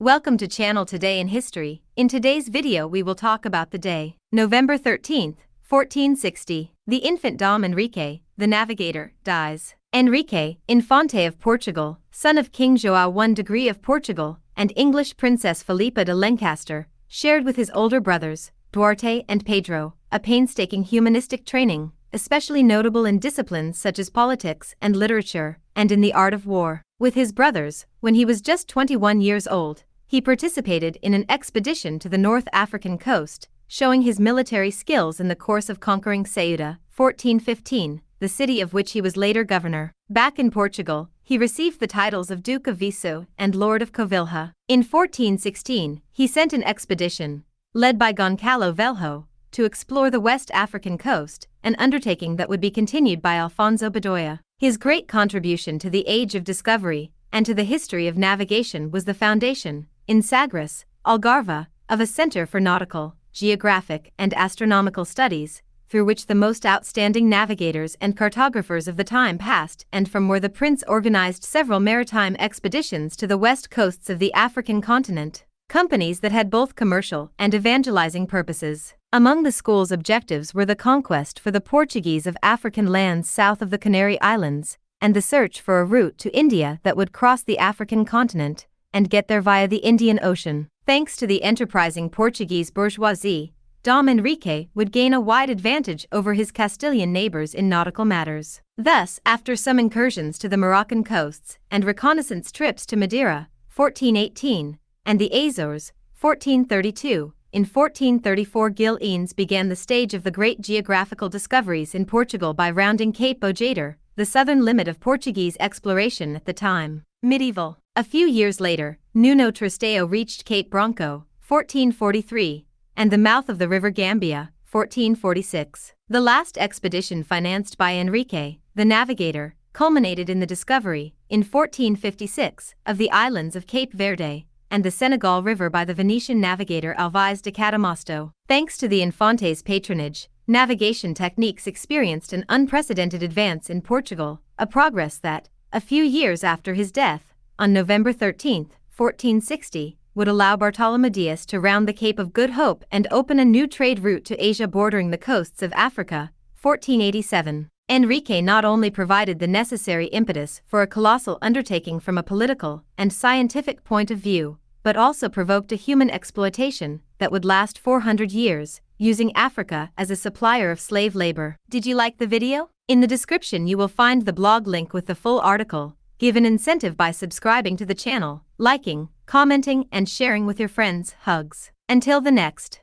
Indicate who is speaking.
Speaker 1: Welcome to Channel Today in History. In today's video we will talk about the day, November 13th, 1460. The infant Dom Henrique, the Navigator, dies. Henrique, Infante of Portugal, son of King João I of Portugal, and English Princess Filipa de Lancaster, shared with his older brothers, Duarte and Pedro, a painstaking humanistic training, especially notable in disciplines such as politics and literature, and in the art of war. With his brothers, when he was just 21 years old, he participated in an expedition to the North African coast, showing his military skills in the course of conquering Ceuta, 1415, the city of which he was later governor. Back in Portugal, he received the titles of Duke of Viseu and Lord of Covilhã. In 1416, he sent an expedition, led by Goncalo Velho, to explore the West African coast, an undertaking that would be continued by Alfonso Bedoya. His great contribution to the Age of Discovery and to the history of navigation was the foundation, in Sagres, Algarve, of a center for nautical, geographic, and astronomical studies, through which the most outstanding navigators and cartographers of the time passed, and from where the prince organized several maritime expeditions to the west coasts of the African continent, companies that had both commercial and evangelizing purposes. Among the school's objectives were the conquest for the Portuguese of African lands south of the Canary Islands, and the search for a route to India that would cross the African continent and get there via the Indian Ocean. Thanks to the enterprising Portuguese bourgeoisie, Dom Henrique would gain a wide advantage over his Castilian neighbors in nautical matters. Thus, after some incursions to the Moroccan coasts and reconnaissance trips to Madeira, 1418, and the Azores, 1432, in 1434 Gil Eanes began the stage of the great geographical discoveries in Portugal by rounding Cape Bojader, the southern limit of Portuguese exploration at the time. Medieval. A few years later, Nuno Tristão reached Cape Branco, 1443, and the mouth of the river Gambia, 1446. The last expedition financed by Henrique, the Navigator, culminated in the discovery, in 1456, of the islands of Cape Verde and the Senegal River by the Venetian navigator Alvise de Cadamosto. Thanks to the Infante's patronage, navigation techniques experienced an unprecedented advance in Portugal, a progress that, a few years after his death, on November 13, 1460, would allow Bartolomé Dias to round the Cape of Good Hope and open a new trade route to Asia bordering the coasts of Africa, 1487. Henrique not only provided the necessary impetus for a colossal undertaking from a political and scientific point of view, but also provoked a human exploitation that would last 400 years, using Africa as a supplier of slave labor. Did you like the video? In the description you will find the blog link with the full article. Give an incentive by subscribing to the channel, liking, commenting, and sharing with your friends. Hugs. Until the next.